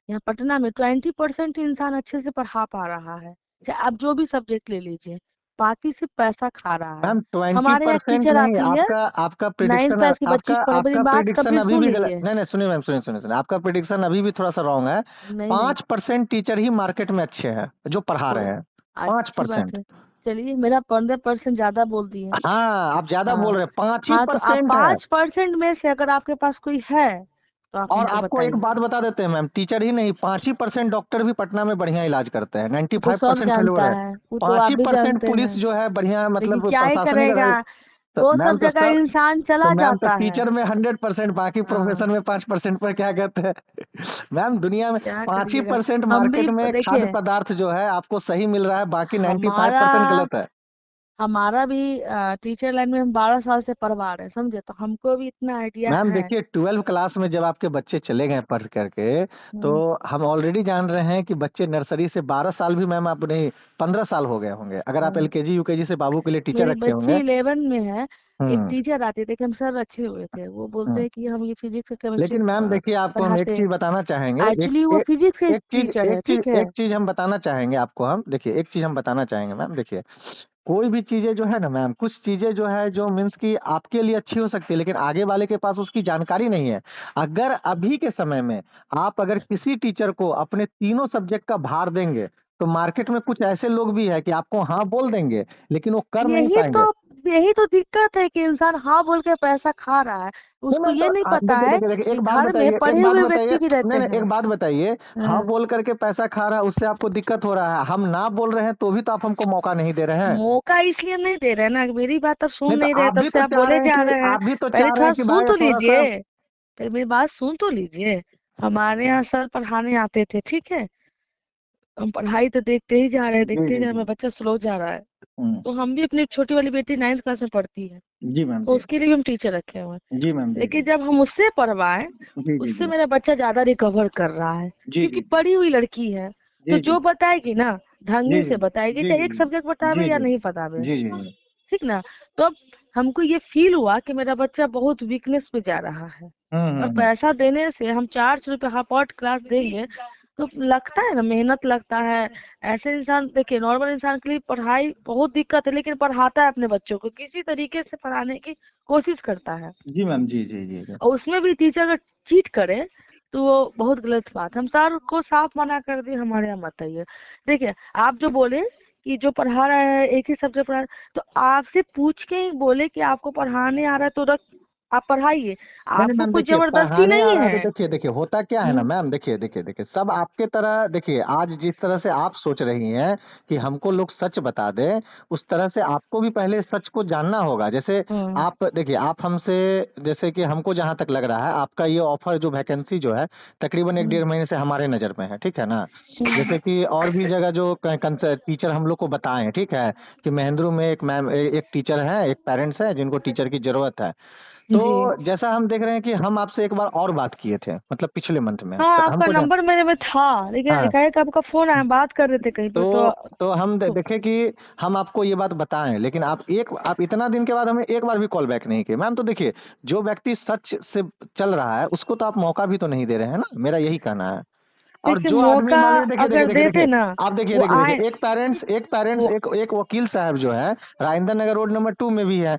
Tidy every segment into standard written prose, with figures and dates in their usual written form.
यहाँ पटना में 20% इंसान अच्छे से पढ़ा पा रहा है, चाहे आप जो भी सब्जेक्ट ले लीजिए, बाकी सिर्फ पैसा खा रहा है। मैम ट्वेंटी हमारे यहाँ एक परसेंट टीचर नहीं, आती है, आपका आपका 9th प्रिडिक्शन, क्लास की बच्ची आपका को पढ़े, मेरी आपका बात प्रिडिक्शन कंप्लीट अभी सुन भी गलत, लीजिए। नहीं नहीं सुनिए मैम, सुनिए, आपका प्रिडिक्शन अभी भी थोड़ा सा रॉन्ग है। नहीं नहीं, 5% टीचर ही मार्केट में अच्छे हैं जो पढ़ा तो रहे हैं। पांच अच्छी बात परसेंट है। चलिए, मेरा 15% ज्यादा बोल दिए। हाँ आप ज्यादा बोल हाँ। रहे हैं, पांच ही हाँ, तो आप परसेंट है। 5% में से अगर आपके पास कोई है तो आप और हमको आपको एक बताइए। बात बता देते हैं मैम, टीचर ही नहीं, 5% डॉक्टर भी पटना में बढ़िया इलाज करते हैं, नाइन्टी वो फाइव सब परसेंट फेलोर जानता है। है, वो तो पांच आप ही भी परसेंट जानते पुलिस हैं, जो है बढ़िया, लेकिन मतलब क्या ही प्रशासनिक करेगा, अगर, तो वो मैम सब तो जगह सब, इंसान तो चला मैम तो जाता है। टीचर में 100% बाकी हाँ, प्रोफेशन में 5% पर क्या कहते हैं मैम दुनिया में क्या 5 ही करिएगा। परसेंट हम भी मार्केट में खाद्य देखिए, पदार्थ जो है आपको सही मिल रहा है, बाकी 95% हमारा गलत है। हमारा भी टीचर लाइन में हम 12 साल से पढ़वा रहे हैं, समझे, तो हमको भी इतना आइडिया मैम है। देखिए 12 क्लास में जब आपके बच्चे चले गए पढ़ करके, तो हम्म, हम ऑलरेडी जान रहे हैं कि बच्चे नर्सरी से 12 साल भी, मैम आप नहीं, 15 साल हो गए होंगे अगर आप हाँ। एलकेजी यूकेजी से बाबू के लिए टीचर मेरी रखे बच्ची होंगे। 11 में है। एक हम्म। टीचर आते थे कि हम सर रखे हुए थे, वो बोलते हम्म। हैं कि हम ये फिजिक्स और केमिस्ट्री लेकिन मैम देखिए आपको हम एक पढ़ाते चीज हैं। बताना चाहेंगे, एक्चुअली वो फिजिक्स के एक चीज टीचर एक है, चीज ठीक है। एक चीज हम बताना चाहेंगे आपको, हम देखिए एक चीज हम बताना चाहेंगे मैम, देखिए कोई भी चीजें जो है ना मैम, कुछ चीजें जो है जो मीन्स की आपके लिए अच्छी हो सकती है, लेकिन आगे वाले के पास उसकी जानकारी नहीं है। अगर अभी के समय में आप अगर किसी टीचर को अपने तीनों सब्जेक्ट का भार देंगे, तो मार्केट में कुछ ऐसे लोग भी है कि आपको हाँ बोल देंगे लेकिन वो कर नहीं यही तो पाएंगे। यही तो दिक्कत है कि इंसान हाँ बोल के पैसा खा रहा है, नहीं उसको मैम, तो ये नहीं पता देखिए है देखिए देखिए कि एक बात घर में बताइए, पढ़े एक बात हुए बताइए, व्यक्ति भी रहते नहीं नहीं हैं। एक बात बताइए, हाँ हाँ। बोल करके पैसा खा रहा है उससे आपको दिक्कत हो रहा है, हम ना बोल रहे हैं तो भी तो आप हमको मौका नहीं दे रहे हैं। मौका इसलिए हम नहीं दे रहे ना, मेरी बात आप सुन नहीं तो नहीं रहे, आप तब भी से तो आप चाह रहे बोले हैं जा कि, रहे हैं। आप भी तो पहले चाह रहे थोड़ा हैं कि सुन भाई तो थोड़ा सा। लीजिए, पहले मेरी बात सुन तो लीजिए। हमारे यहाँ सर पढ़ाने आते थे, ठीक है, हम पढ़ाई तो देखते ही जा रहे हैं, जी देखते ही जी जा रहे हैं, जी। मेरा बच्चा स्लो जा रहा है। हम्म। तो हम भी, अपनी छोटी वाली बेटी 9th क्लास में पढ़ती है, जी मैम तो जी। उसके लिए भी हम टीचर रखे हुए हैं। जी मैम जी लेकिन जी। जब हम उससे पढ़वाए, जी जी उससे जी। मेरा बच्चा ज्यादा रिकवर कर रहा है, जी क्योंकि जी पढ़ी हुई लड़की है। तो जी जी। जो बताएगी ना, जी ढंगी जी से बताएगी, जी चाहे जी एक सब्जेक्ट बतावे जी या जी नहीं बतावे, जी जी जी। ठीक ना। तो अब हमको ये फील हुआ कि मेरा बच्चा बहुत वीकनेस पे जा रहा है, और हम्म। पैसा देने से, हम 400 रुपये हाफ आउट क्लास देंगे, तो लगता है ना, मेहनत लगता है। ऐसे इंसान, देखिए, नॉर्मल इंसान के लिए पढ़ाई बहुत दिक्कत है, लेकिन पढ़ाता है अपने बच्चों को, किसी तरीके से पढ़ाने की कोशिश करता है। जी मैम जी जी जी जी। और उसमें भी टीचर अगर चीट करे तो वो बहुत गलत बात है। हम सर को साफ मना कर दिए, हमारे यहाँ मत आइए। देखिए, आप जो बोले कि जो पढ़ा रहा है एक ही सब्जेक्ट पढ़ा, तो आपसे पूछ के ही बोले कि आपको पढ़ाने आ रहा है तो रख, आप पढ़ाइए, नहीं नहीं आपको मैम कोई देखिए, जबरदस्ती पढ़ाने आ नहीं रहा है तो है। देखिए देखिए होता क्या है ना हम्म, मैम, देखिए देखिए देखिए सब आपके तरह, देखिए आज जिस तरह से आप सोच रही हैं कि हमको लोग सच बता दें, उस तरह से आपको भी पहले सच को जानना होगा। जैसे हम्म, आप देखिए, आप हमसे, जैसे कि हमको जहां तक लग रहा है आपका ये ऑफर जो वैकेंसी जो है तकरीबन एक हम्म, डेढ़ महीने से हमारे नजर में है, ठीक है ना। हम्म, जैसे कि और भी जगह जो टीचर हम लोग को बताएं, ठीक है, कि महेंद्रू में एक मैम, एक टीचर है, एक पेरेंट्स है जिनको टीचर की जरूरत है। तो जी। जैसा हम देख रहे हैं कि हम आपसे एक बार और बात किए थे, मतलब पिछले मंथ में हाँ, आपका हमको नंबर मेरे में था, लेकिन हाँ। एकाएक आपका फोन आया, बात कर रहे थे कहीं पर, तो हम तो देखे कि हम आपको ये बात बताएं, लेकिन आप इतना दिन के बाद हमें एक बार भी कॉल बैक नहीं किए मैम। तो देखिए जो व्यक्ति सच से चल रहा है उसको तो आप मौका भी तो नहीं दे रहे हैं ना, मेरा यही कहना है। और देखिए, जो आदमी मौका मान लीजिए, देखिए देखिए अगर देखिए देते देखिए ना, आप देखिए वो देखिए आए, देखिए एक पेरेंट्स वो एक वकील साहब जो है राजेंद्र नगर रोड नंबर 2 में भी है,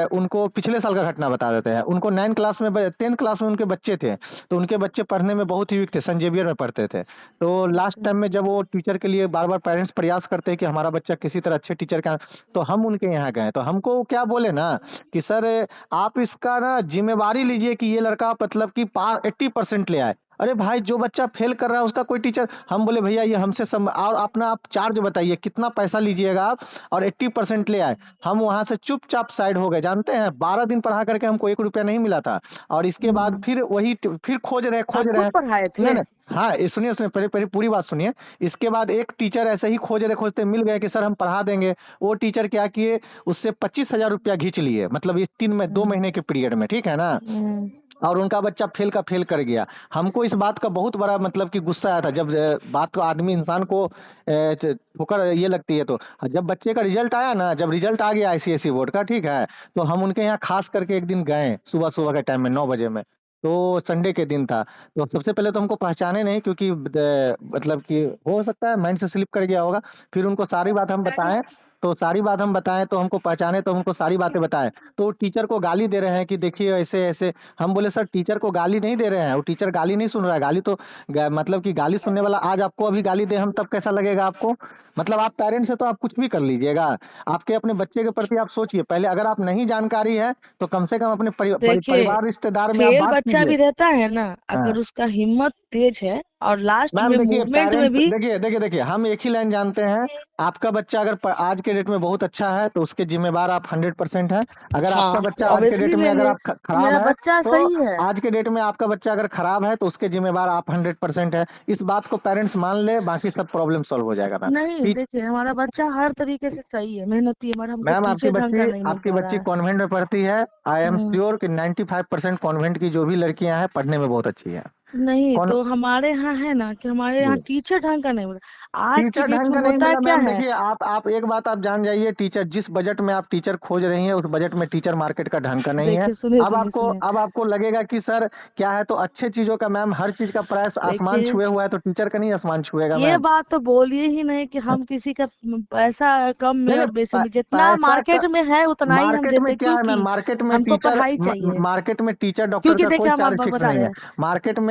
उनको पिछले साल का घटना बता देते हैं। उनको 9 क्लास में 10 क्लास में उनके बच्चे थे, तो उनके बच्चे पढ़ने में बहुत ही वीक थे, सेंट जेवियर में पढ़ते थे। तो लास्ट टाइम में जब वो टीचर के लिए बार बार पेरेंट्स प्रयास करते हैं कि हमारा बच्चा किसी तरह अच्छे टीचर का, तो हम उनके यहाँ गए, तो हमको क्या बोले ना कि सर आप इसका ना जिम्मेवारी लीजिए कि ये लड़का मतलब कि 80% ले आए। अरे भाई जो बच्चा फेल कर रहा है उसका कोई टीचर, हम बोले भैया ये हमसे और अपना आप चार्ज बताइए कितना पैसा लीजिएगा आप, और 80% ले आए। हम वहां से चुपचाप साइड हो गए, जानते हैं 12 दिन पढ़ा करके हमको 1 रुपया नहीं मिला था। और इसके बाद हम्म, फिर वही फिर खोज आप रहे खुद हैं। पढ़ाए नहीं थे? नहीं हाँ, ये सुनिए सुनिए, पहले पहले पूरी बात सुनिए। इसके बाद एक टीचर ऐसे ही खोज रहे खोजते मिल गए कि सर हम पढ़ा देंगे। वो टीचर क्या किए, उससे 25,000 रुपया घींच लिए, मतलब ये 2 महीने के पीरियड में, ठीक है ना। हम्म, और उनका बच्चा फेल का फेल कर गया। हमको इस बात का बहुत बड़ा मतलब कि गुस्सा आया था, जब बात को आदमी इंसान को ठोकर ये लगती है। तो जब बच्चे का रिजल्ट आया ना, जब रिजल्ट आ गया आईसीएसई बोर्ड का, ठीक है, तो हम उनके यहाँ खास करके एक दिन गए सुबह सुबह के टाइम में 9 बजे में। तो संडे के दिन था। तो सबसे पहले तो हमको पहचाने नहीं, क्योंकि मतलब कि हो सकता है माइंड से स्लिप कर गया होगा। फिर उनको सारी बात हम बताएं, तो सारी बात हम बताएं तो हमको पहचाने, तो हमको सारी बातें बताएं। तो टीचर को गाली दे रहे हैं कि देखिए ऐसे ऐसे। हम बोले सर टीचर को गाली नहीं दे रहे हैं, वो टीचर गाली नहीं सुन रहा है। गाली तो मतलब कि गाली सुनने वाला आज आपको अभी गाली दे हम, तब कैसा लगेगा आपको? मतलब आप पेरेंट्स से तो आप कुछ भी कर लीजिएगा, आपके अपने बच्चे के प्रति आप सोचिए पहले। अगर आप नहीं जानकारी है तो कम से कम अपने देखिए, परिवार रिश्तेदार में आप फेल बात बच्चा कीजिए। भी रहता है ना, हाँ अगर उसका हिम्मत तेज है और लास्ट मैम, में देखिए मूवमेंट में पेरेंट्स, भी। देखिए हम एक ही लाइन जानते हैं। आपका बच्चा अगर आज के डेट में बहुत अच्छा है तो उसके जिम्मेवार आप 100% है। अगर हाँ, आपका तो बच्चा आज के डेट ऑब्वियसली में अगर लेंगे आप कि खराब मेरा है, बच्चा तो सही है। आज के डेट में आपका बच्चा अगर खराब है तो उसके जिम्मेवार आप 100% है। इस बात को पेरेंट्स मान ले, बाकी सब प्रॉब्लम सॉल्व हो जाएगा मैम। नहीं, ठीक। देखिए हमारा बच्चा हर तरीके से सही है, मेहनती है, मगर हमको मैम टीचर ढंग का नहीं मिल आपकी पा बच्ची रहा है। कॉन्वेंट में पढ़ती है। I am hmm. श्योर कि 95% कॉन्वेंट की जो भी लड़कियां हैं पढ़ने में बहुत अच्छी है। नहीं, कौन? तो हमारे यहाँ है ना कि हमारे यहाँ जी। टीचर ढंग का नहीं मिल रहा। आज की टीचर डेट ढंग में का नहीं होता मिला क्या मैम। है। देखिए आप एक बात आप जान जाइए, टीचर जिस बजट में आप टीचर खोज रही हैं उस बजट में टीचर मार्केट का ढंग का नहीं है। देखिए, सुनिए सुनिए सुनिए। अब आपको लगेगा कि सर क्या है, तो अच्छे चीजों का मैम, हर चीज का प्राइस आसमान देखिए, छुए हुआ है, तो टीचर का नहीं आसमान छुएगा ये मैम। बात तो बोलिए ही नहीं कि हम किसी का पैसा कम में नहीं नहीं, और बेसी में, जितना पैसा का मार्केट में है उतना ही हम मार्केट में देते, क्या है मैम? क्योंकि हमको पढ़ाई चाहिए। मार्केट में टीचर डॉक्टर क्योंकि का कोई देखिए, हम आप चार्ज फिक्स बता नहीं रहे है।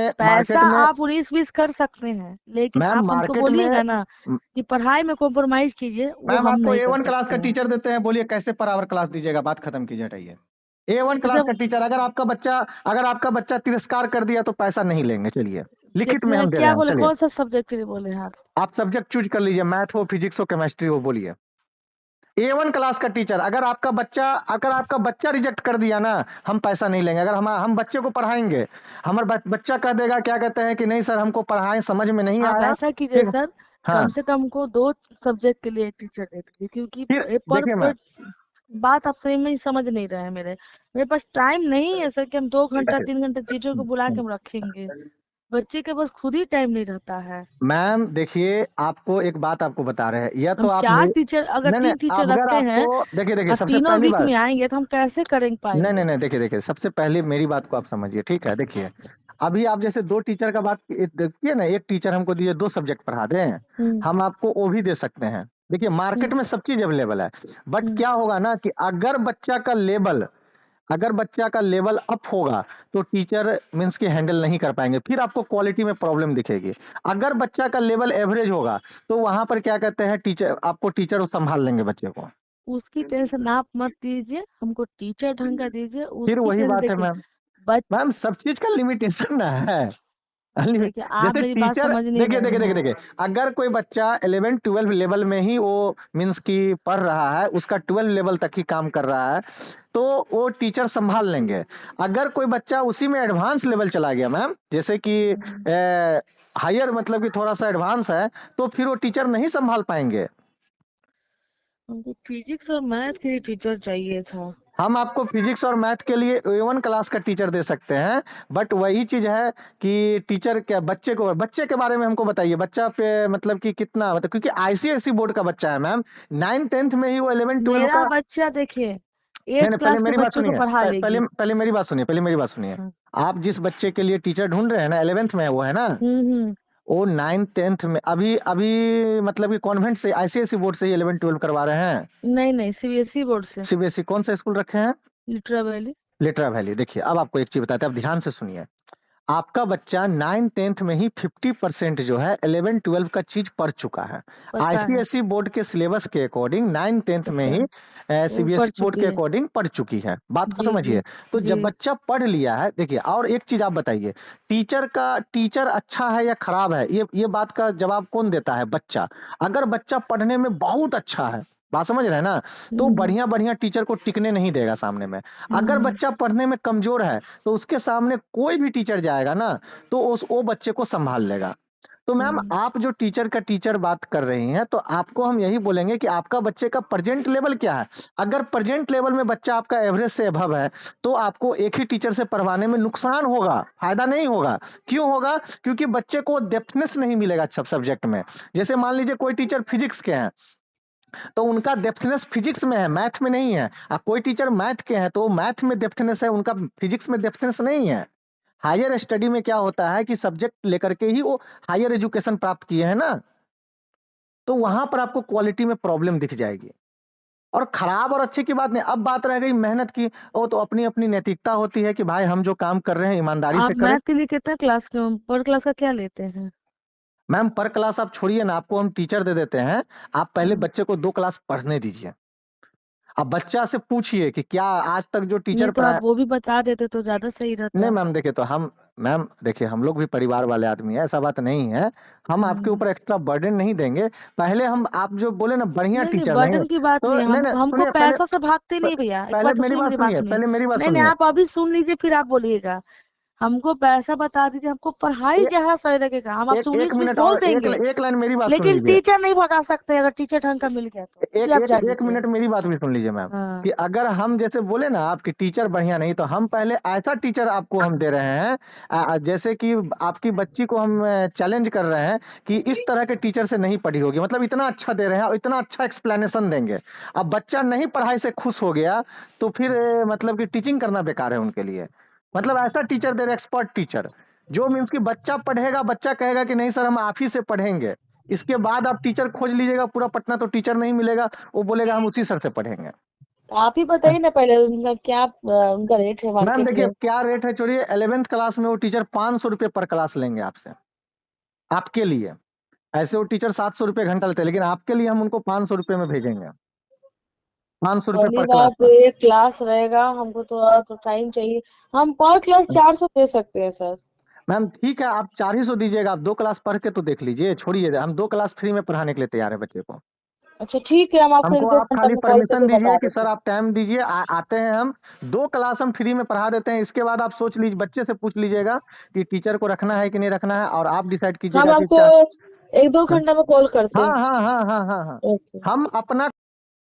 हैं, पैसा मार्केट में आप 19-20 कर सकते हैं, लेकिन मैम, आप हमको मार्केट में बोलिएगा ना कि पढ़ाई में कॉम्प्रोमाइज कीजिए, वो मैम हम आपको नहीं कर A1 क्लास सकते का हैं। टीचर देते हैं, बोलिए कैसे पर आवर क्लास दीजिएगा? बात खत्म कीजिए, हटाइए। A1 तो क्लास जब का टीचर, अगर आपका बच्चा तिरस्कार कर दिया तो पैसा नहीं लेंगे, चलिए लिखित में कितने हम दे रहे क्या हैं, बोले, चलिए। कौन सा सब्जेक्ट के लिए बोले हैं आप। आप सब्जेक्ट चूज कर लीजिए, मैथ हो, फिजिक्स हो, केमिस्ट्री हो, बोलिए। A1 क्लास का टीचर, अगर आपका बच्चा रिजेक्ट कर दिया ना, हम पैसा नहीं लेंगे। अगर हम बच्चे को पढ़ाएंगे, हमारा बच्चा कह देगा, क्या कहते हैं कि नहीं सर हमको पढ़ाएं, समझ में नहीं आप आया। ऐसा कीजिए ठीक। सर, हाँ। कम से कम को 2 सब्जेक्ट के लिए एक टीचर दे दीजिए, क्योंकि फिर देखिए मैम, बात आप सही में ही समझ नहीं रहे हैं। मेरे पास टाइम नहीं है सर कि हम 2 घंटा देखिए 3 घंटा टीचर को बुला के हम रखेंगे। बच्चे के पास खुद ही टाइम नहीं रहता है। मैम देखिए आपको एक बात आपको बता रहे हैं, या हम तो आप चार मेरी, टीचर अगर नहीं नहीं, 3 टीचर अगर रखते आपको, हैं देखिए और सबसे तीनों पहली वीक बात, में आएंगे तो हम कैसे कर नहीं पाएंगे। नहीं, देखिए सबसे पहले मेरी बात को आप समझिए, ठीक है? देखिए अभी आप जैसे दो टीचर का बात देखिए ना, एक टीचर हमको दिए 2 सब्जेक्ट पढ़ा दें, हम्म। हम आपको वो भी दे सकते हैं। देखिए मार्केट हम्म। में सब चीज अवेलेबल है, बट हम्म। क्या होगा ना कि अगर बच्चा का लेवल अप होगा तो टीचर मीन्स के हैंडल नहीं कर पाएंगे, फिर आपको क्वालिटी में प्रॉब्लम दिखेगी। अगर बच्चा का लेवल एवरेज होगा तो वहां पर क्या कहते हैं, टीचर संभाल लेंगे बच्चे को। उसकी टेंशन आप मत लीजिए, हमको टीचर ढंग का दीजिए, फिर उसकी वही टेंशन बात है देखिए। मैम। बच मैम सब चीज का लिमिटेशन ना है। देखिए, आप जैसे मेरी बात टीचर, समझ नहीं रहे हैं। देखिए अगर कोई बच्चा 11 12 लेवल में ही वो मीन्स की पढ़ रहा है, उसका 12 लेवल तक ही काम कर रहा है, तो वो टीचर संभाल लेंगे। अगर कोई बच्चा उसी में एडवांस लेवल चला गया मैम, जैसे कि हम्म। हायर मतलब कि थोड़ा सा एडवांस है, तो फिर वो टीचर नहीं संभाल पाएंगे। हमको फिजिक्स और मैथ के लिए टीचर चाहिए था। हम आपको फिजिक्स और मैथ के लिए A1 क्लास का टीचर दे सकते हैं, बट वही चीज है कि टीचर क्या, बच्चे के बारे में हमको बताइए। बच्चा पे मतलब कि कितना, मतलब क्योंकि ICSE बोर्ड का बच्चा है मैम, 9 10th में ही वो 11 12 मेरा का। बच्चा देखिए, नहीं 8 नहीं, पहले क्लास के मेरी बात बच्चों को सुनिए, पढ़ा लेगी। पहले मेरी बात सुनिए। हाँ। आप जिस बच्चे के लिए टीचर ढूंढ रहे हैं ना, 11th में है वो, है ना? हम्म। वो 9 10th में अभी अभी मतलब कि कॉन्वेंट से, ICSE बोर्ड से ही 11 12 करवा रहे हैं। नहीं नहीं, सीबीएसई बोर्ड से। CBSE कौन सा स्कूल रखे हैं? Litera valley. Litera valley. देखिए अब आपको एक चीज बताते हैं, आप ध्यान से सुनिए। आपका बच्चा 9 10th में ही 50% जो है 11 12 का चीज पढ़ चुका है। पता है। ICSE बोर्ड के सिलेबस के अकॉर्डिंग 9 10th में पता ही है, वो पढ़ CBSE बोर्ड चुकी के है। अकॉर्डिंग पढ़ चुकी है। बात को जी जी। समझिए। तो जी। जब बच्चा पढ़ लिया है, देखिए और एक चीज आप बताइए, टीचर अच्छा है या खराब है, ये बात का जवाब कौन देता है? बच्चा। अगर बच्चा पढ़ने में बहुत अच्छा है, बात समझ रहे हैं ना, तो हम्म। बढ़िया बढ़िया टीचर को टिकने नहीं देगा सामने में। अगर हम्म। बच्चा पढ़ने में कमजोर है तो उसके सामने कोई भी टीचर जाएगा ना, तो उस वो बच्चे को संभाल लेगा। तो मैम हम्म। आप जो टीचर बात कर रही हैं, तो आपको हम यही बोलेंगे कि आपका बच्चे का प्रेजेंट लेवल क्या है। अगर प्रेजेंट लेवल में बच्चा आपका एवरेज से अभव है, तो आपको एक ही टीचर से पढ़वाने में नुकसान होगा, फायदा नहीं होगा। क्यों होगा? क्योंकि बच्चे को डेप्थनेस नहीं मिलेगा सब सब्जेक्ट में। जैसे मान लीजिए कोई टीचर फिजिक्स के हैं, तो उनका डेप्थनेस फिजिक्स में है, मैथ में नहीं है। कोई टीचर मैथ के हैं तो मैथ में डेप्थनेस है, उनका फिजिक्स में डेप्थनेस नहीं है। हायर स्टडी में क्या होता है कि सब्जेक्ट लेकर के ही वो हायर एजुकेशन प्राप्त किए हैं ना, तो वहां पर आपको क्वालिटी में प्रॉब्लम दिख जाएगी। और खराब और अच्छे की बात नहीं, अब बात रह गई मेहनत की। वो तो अपनी अपनी नैतिकता होती है कि भाई हम जो काम कर रहे हैं ईमानदारी आप से करें। मैथ के लिए कितना क्लास के पर क्लास का क्या लेते हैं? मैम पर क्लास आप छोड़िए ना, आपको हम टीचर दे देते हैं, आप पहले हाँ। बच्चे को 2 क्लास पढ़ने दीजिए। अब बच्चा से पूछिए कि क्या आज तक जो नहीं टीचर तो पढ़ा। आप वो भी बता देते तो ज्यादा सही नहीं रहता। मैम देखिए, तो हम मैम देखिए हम लोग भी परिवार वाले आदमी है, ऐसा बात नहीं है। हम आपके हम्म। ऊपर एक्स्ट्रा बर्डन नहीं देंगे। पहले हम आप जो बोले ना बढ़िया नहीं नहीं, टीचर देंगे, बर्डन की बात तो नहीं है, नहीं हम नहीं हमको सुनिए पहले, पैसा से भागते नहीं भैया, एक पहले बार तो मेरी सुनिए, बात मेरी बात सुनिए, सुनिए। पहले मेरी बात नहीं नहीं, सुनिए। आप अभी सुन लीजिए फिर आप बोलिएगा। हमको पैसा बता दीजिए, हमको पढ़ाई जहाँ सही लगेगा हम आपसे एक 19-20 मिनट बोल और देंगे। एक लाइन मेरी बात सुन लेकिन लीजिए। टीचर नहीं भगा सकते, अगर टीचर ढंग का मिल गया तो ये एक आप एक जान एक लीजिए। मिनट मेरी बात भी सुन लीजिए मैम। हाँ। कि अगर हम जैसे बोले ना आपकी टीचर बढ़िया नहीं, तो हम पहले ऐसा टीचर आपको हम दे रहे हैं, जैसे कि आपकी बच्ची को हम चैलेंज कर रहे हैं कि इस तरह के टीचर से नहीं पढ़ी होगी, मतलब इतना अच्छा दे रहे हैं और इतना अच्छा एक्सप्लेनेशन देंगे। अब बच्चा नहीं पढ़ाई से खुश हो गया, तो फिर मतलब कि टीचिंग करना बेकार है उनके लिए। मतलब ऐसा टीचर दे रहे, एक्सपर्ट टीचर, जो मीन्स कि बच्चा पढ़ेगा, बच्चा कहेगा कि नहीं सर हम आप ही से पढ़ेंगे। इसके बाद आप टीचर खोज लीजिएगा पूरा पटना, तो टीचर नहीं मिलेगा, वो बोलेगा हम उसी सर से पढ़ेंगे। तो आप ही बताइए ना पहले उनका क्या उनका रेट है मैम मार्केट देखिए में। क्या रेट है, छोड़िए 11th क्लास में वो टीचर 500 रुपये पर क्लास लेंगे आपसे, आपके लिए। ऐसे वो टीचर 700 रुपये घंटा लेते हैं, लेकिन आपके लिए हम उनको 500 रुपये में भेजेंगे, 500 रुपये पहली पर क्लास बात में। तो एक क्लास रहेगा, हमको थोड़ा तो टाइम चाहिए। हम पर क्लास 400 दे सकते हैं सर। मैम ठीक है, आप 400 दीजिएगा, आप 2 क्लास पढ़ के तो देख लीजिए, छोड़िए हम 2 क्लास फ्री में पढ़ाने के लिए तैयार है बच्चे को। अच्छा ठीक है, हम आपको एक हमको दो आप घंटा खाली में कॉल परमिशन करके दीजिए बता कि देते सर हैं। आप टाइम दीजिए, आते हैं हम। 2 क्लास हम फ्री में पढ़ा देते हैं, इसके बाद आप सोच लीजिए, बच्चे से पूछ लीजिएगा कि टीचर को रखना है कि नहीं रखना है, और आप डिसाइड हम कीजिएगा कि आपको क्या। एक दो घंटा में कॉल करते हाँ हैं। हाँ हाँ हाँ हाँ हाँ। ओके। हम अपना